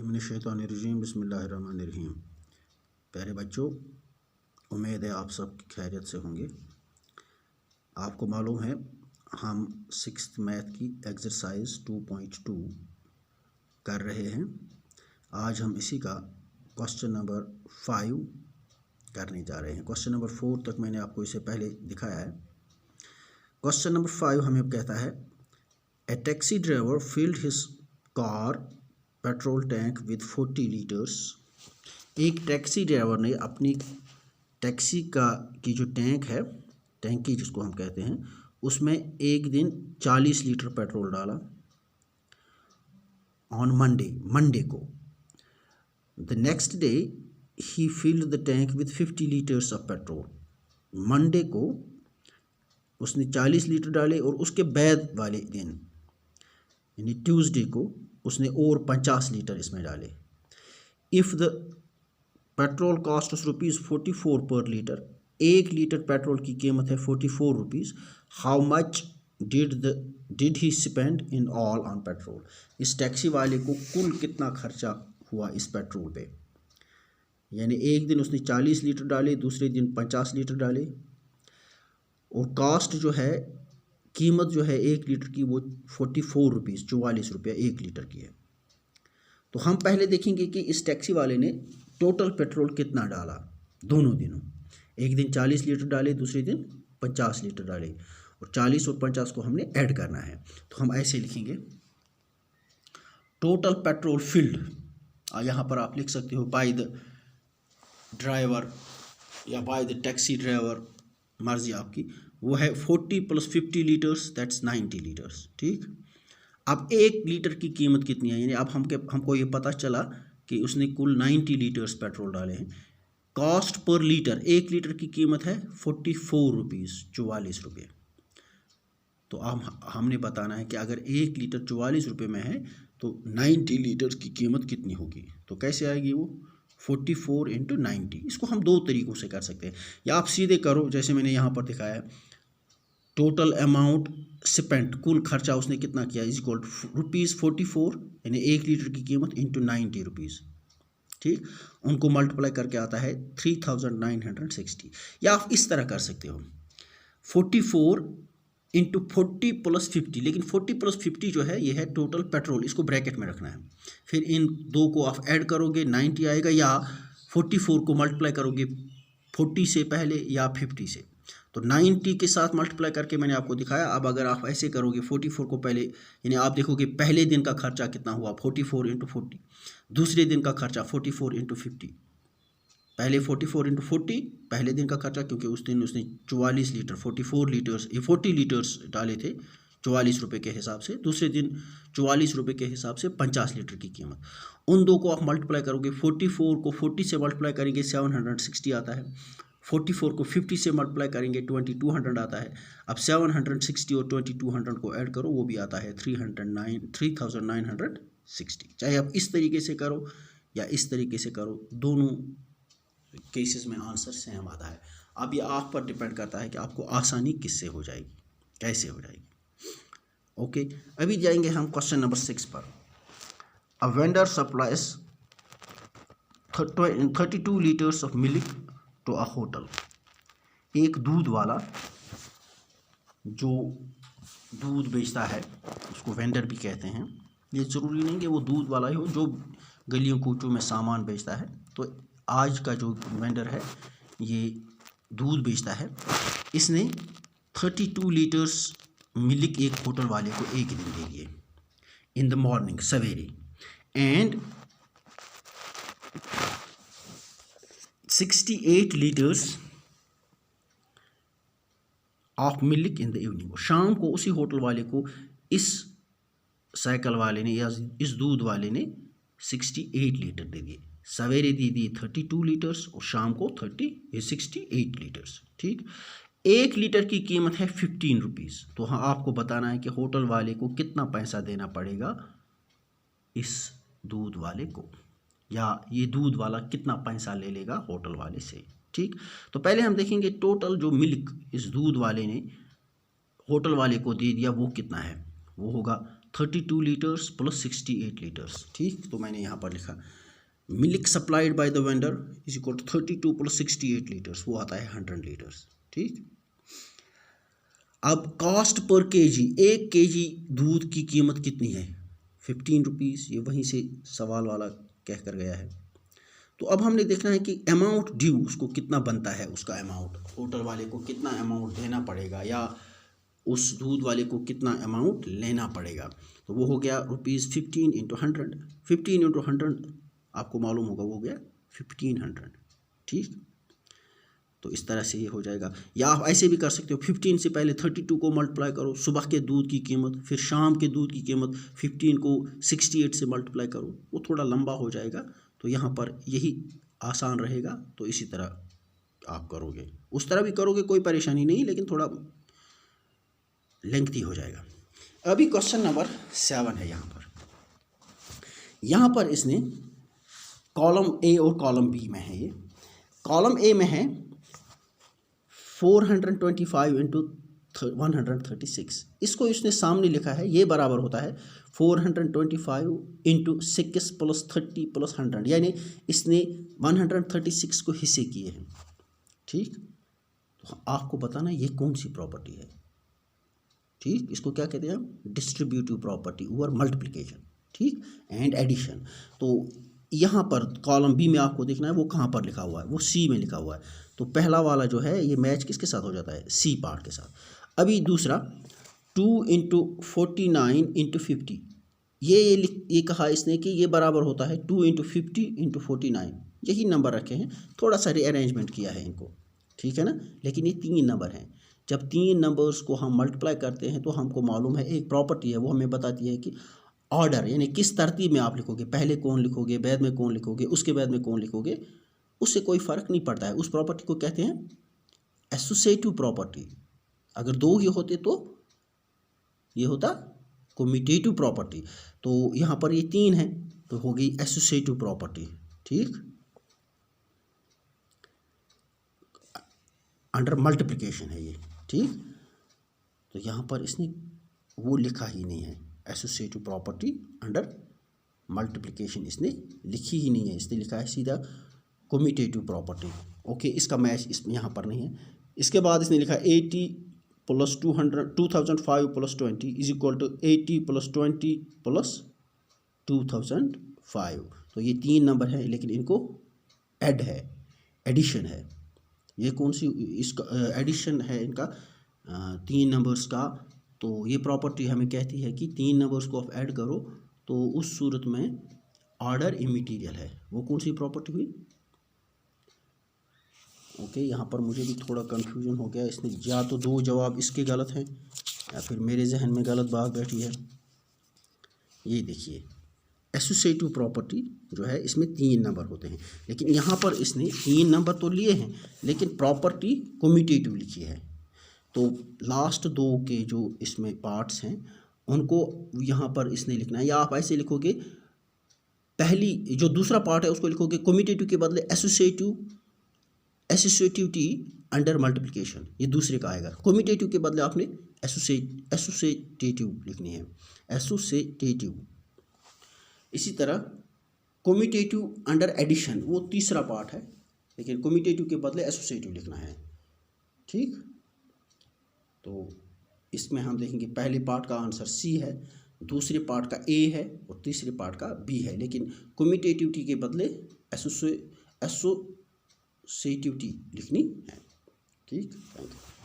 बिस्मिल्लाहिर्रहमानिर्रहीम बिस्मिल्लाहिर्रहमानिर्रहीम। प्यारे बच्चों, उम्मीद है आप सब खैरियत से होंगे। आपको मालूम है हम 6th मैथ की एक्सरसाइज 2.2 कर रहे हैं। आज हम इसी का क्वेश्चन नंबर 5 करने जा रहे हैं। क्वेश्चन नंबर 4 तक मैंने आपको इससे पहले दिखाया है। क्वेश्चन नंबर 5 हमें कहता है, a taxi driver filled his car petrol tank with 40 litres. एक टैक्सी ड्राइवर ने अपनी टैक्सी की जो टैंक है, टैंकी जिसको हम कहते हैं, उसमें एक दिन 40 लीटर पेट्रोल डाला। ऑन मंडे को the next day he filled the tank with 50 litres of petrol. Monday को उसने 40 लीटर डाले और उसके बाद वाले दिन यानी ट्यूसडे को उसने और 50 लीटर इसमें डाले। इफ़ द पेट्रोल कॉस्ट ₹44 पर लीटर, 1 लीटर पेट्रोल की कीमत है 44 rupees. How much did he spend in all on petrol. इस टैक्सी वाले को कुल कितना खर्चा हुआ इस पेट्रोल पे। यानी एक दिन उसने 40 लीटर डाले, दूसरे दिन 50 लीटर डाले, और कास्ट जो है, कीमत जो है 1 लीटर की वो 44 रुपीज़ 44 रुपया 1 लीटर की है। तो हम पहले देखेंगे कि इस टैक्सी वाले ने टोटल पेट्रोल कितना डाला दोनों दिनों। एक दिन 40 लीटर डाले, दूसरे दिन 50 लीटर डाले, और 40 और 50 को हमने ऐड करना है। तो हम ऐसे लिखेंगे, टोटल पेट्रोल फिल्ड, यहाँ पर आप लिख सकते हो बाय द ड्राइवर या बाय द टैक्सी ड्राइवर, मर्जी आपकी, वो है 40 + 50 लीटर्स, दैट्स 90 लीटर्स। ठीक, अब 1 लीटर की कीमत कितनी है, यानी अब हमको ये पता चला कि उसने कुल 90 लीटर्स पेट्रोल डाले हैं। कॉस्ट पर लीटर, 1 लीटर की कीमत है 44 रुपीज़ 44 रुपये। तो हमने बताना है कि अगर 1 लीटर 44 रुपये में है तो 90 लीटर की कीमत कितनी होगी। तो कैसे आएगी वो, 44 × 90। इसको हम 2 तरीक़ों से कर सकते हैं, या आप सीधे करो जैसे मैंने यहाँ पर दिखाया है, टोटल अमाउंट स्पेंट, कुल खर्चा उसने कितना किया, इज इक्वल टू ₹44 यानी 1 लीटर की कीमत × 90 रुपीज़। ठीक, उनको मल्टीप्लाई करके आता है 3960। या आप इस तरह कर सकते हो, 44 × 40 + 50, लेकिन 40 + 50 जो है ये है टोटल पेट्रोल, इसको ब्रैकेट में रखना है। फिर इन दो को आप ऐड करोगे 90 आएगा, या 44 को मल्टीप्लाई करोगे 40 से पहले या 50 से, तो 90 के साथ मल्टीप्लाई करके मैंने आपको दिखाया। अब अगर आप ऐसे करोगे 44 को पहले, यानी आप देखोगे पहले दिन का खर्चा कितना हुआ, 44 × 40, दूसरे दिन का खर्चा 44 × 50, पहले 44 × 40 पहले दिन का खर्चा, क्योंकि उस दिन उसने 44 लीटर 40 लीटर्स डाले थे 44 रुपये के हिसाब से, दूसरे दिन 44 रुपये के हिसाब से 50 लीटर की कीमत। उन दो को आप मल्टीप्लाई करोगे, 44 को 40 से मल्टीप्लाई करेंगे 760 आता है, 44 को 50 से मल्टीप्लाई करेंगे 2200 आता है। अब 760 और 2200 को ऐड करो, वो भी आता है 3960। चाहे आप इस तरीके से करो या इस तरीके से करो, दोनों केसेस में आंसर सेम आता है। अब ये आप पर डिपेंड करता है कि आपको आसानी किससे हो जाएगी, कैसे हो जाएगी। ओके, अभी जाएंगे हम क्वेश्चन नंबर 6 पर। A vendor supplies 32 litres of milk to a hotel. एक दूध वाला जो दूध बेचता है, उसको वेंडर भी कहते हैं। ये ज़रूरी नहीं कि वो दूध वाला ही हो, जो गलियों कूचों में सामान बेचता है। तो आज का जो वेंडर है ये दूध बेचता है। इसने 32 लीटर्स मिल्क एक होटल वाले को एक दिन दे दिए, इन द मॉर्निंग सवेरे, and 68 litres of milk in the evening. शाम को उसी होटल वाले को इस साइकिल वाले ने या इस दूध वाले ने 68 लीटर दे दिए। सवेरे दे दिए 32 लीटर्स और शाम को 68 लीटर्स। ठीक, 1 लीटर की कीमत है 15 रुपीज़। तो हाँ, आपको बताना है कि होटल वाले को कितना पैसा देना पड़ेगा इस दूध वाले को, या ये दूध वाला कितना पैसा ले लेगा होटल वाले से। ठीक, तो पहले हम देखेंगे टोटल जो मिल्क इस दूध वाले ने होटल वाले को दे दिया वो कितना है। वो होगा 32 लीटर्स प्लस 68 लीटर्स। ठीक, तो मैंने यहाँ पर लिखा milk supplied by the vendor is equal to 32 plus 68 litres, वो आता है 100 लीटर्स। ठीक, अब कॉस्ट पर केजी, 1 केजी दूध की कीमत कितनी है? 15 रुपीज़। ये वहीं से सवाल वाला कह कर गया है। तो अब हमने देखना है कि अमाउंट ड्यू उसको कितना बनता है, उसका अमाउंट, होटल वाले को कितना अमाउंट देना पड़ेगा या उस दूध वाले को कितना अमाउंट लेना पड़ेगा। तो वो हो गया ₹15 इंटू 100, 15 इंटू 100 आपको मालूम होगा वो हो गया 1500। ठीक, तो इस तरह से ये हो जाएगा। या आप ऐसे भी कर सकते हो, 15 से पहले 32 को मल्टीप्लाई करो, सुबह के दूध की कीमत, फिर शाम के दूध की कीमत, 15 को 68 से मल्टीप्लाई करो, वो थोड़ा लंबा हो जाएगा। तो यहाँ पर यही आसान रहेगा, तो इसी तरह आप करोगे। उस तरह भी करोगे कोई परेशानी नहीं, लेकिन थोड़ा लेंथी हो जाएगा। अभी क्वेश्चन नंबर 7 है। यहाँ पर इसने कॉलम ए और कॉलम बी में है। ये कॉलम ए में है 425 इंटू 136, इसको इसने सामने लिखा है, ये बराबर होता है 425 इंटू 6 प्लस 30 प्लस 100, यानी इसने 136 को हिस्से किए हैं। ठीक, तो आपको बताना ये कौन सी प्रॉपर्टी है। ठीक, इसको क्या कहते हैं हम? डिस्ट्रीब्यूटिव प्रॉपर्टी और मल्टीप्लिकेशन। ठीक, एंड एडिशन। तो यहाँ पर कॉलम बी में आपको देखना है वो कहाँ पर लिखा हुआ है, वो सी में लिखा हुआ है। तो पहला वाला जो है ये मैच किसके साथ हो जाता है? सी पार्ट के साथ। अभी दूसरा 2 इंटू 49 इंटू 50, ये कहा इसने कि ये बराबर होता है 2 इंटू 50 इंटू 49, यही नंबर रखे हैं, थोड़ा सा रीअरेंजमेंट किया है इनको। ठीक है ना, लेकिन ये 3 नंबर हैं। जब 3 नंबर्स को हम मल्टीप्लाई करते हैं तो हमको मालूम है एक प्रॉपर्टी है, वो हमें बताती है कि ऑर्डर, यानी किस तरतीब में आप लिखोगे, पहले कौन लिखोगे, बाद में कौन लिखोगे, उसके बाद में कौन लिखोगे, उससे कोई फ़र्क नहीं पड़ता है। उस प्रॉपर्टी को कहते हैं एसोसिएटिव प्रॉपर्टी। अगर 2 ही होते तो ये होता कम्यूटेटिव प्रॉपर्टी। तो यहाँ पर ये 3 है तो हो गई एसोसिएटिव प्रॉपर्टी। ठीक, अंडर मल्टीप्लिकेशन है ये। ठीक, तो यहाँ पर इसने वो लिखा ही नहीं है, एसोसिएटिव प्रॉपर्टी अंडर मल्टीप्लिकेशन इसने लिखी ही नहीं है, इसने लिखा है सीधा कम्यूटेटिव प्रॉपर्टी। ओके, इसका मैच इसमें यहाँ पर नहीं है। इसके बाद इसने लिखा 80 plus 2005 plus 20 is equal to 80 plus 20 plus 2005। तो ये 3 नंबर है, लेकिन इनको ऐड है, एडिशन है। ये कौन सी, इसका एडिशन है इनका 3 नंबर्स का। तो ये प्रॉपर्टी हमें कहती है कि 3 नंबर्स को आप ऐड करो तो उस सूरत में ऑर्डर इमैटेरियल है। वो कौन सी प्रॉपर्टी हुई? ओके, यहाँ पर मुझे भी थोड़ा कन्फ्यूजन हो गया। इसने या तो 2 जवाब इसके गलत हैं या फिर मेरे जहन में गलत बात बैठी है। ये देखिए, एसोसिएटिव प्रॉपर्टी जो है इसमें 3 नंबर होते हैं, लेकिन यहाँ पर इसने 3 नंबर तो लिए हैं लेकिन प्रॉपर्टी कम्यूटेटिव लिखी है। तो लास्ट 2 के जो इसमें पार्ट्स हैं उनको यहाँ पर इसने लिखना है, या आप ऐसे लिखोगे, पहली जो दूसरा पार्ट है उसको लिखोगे कम्यूटेटिव के बदले एसोसिएटिविटी अंडर मल्टीप्लिकेशन, ये दूसरे का आएगा। कम्यूटेटिव के बदले आपने एसोसिएटिव लिखनी है, एसोसिएटिव। इसी तरह कम्यूटेटिव अंडर एडिशन वो तीसरा पार्ट है, लेकिन कम्यूटेटिव के बदले एसोसिएटिव लिखना है। ठीक, तो इसमें हम देखेंगे पहले पार्ट का आंसर सी है, दूसरे पार्ट का ए है और तीसरे पार्ट का बी है, लेकिन कम्यूटेटिविटी के बदले एसोसिएटिविटी लिखनी है। ठीक, थैंक यू।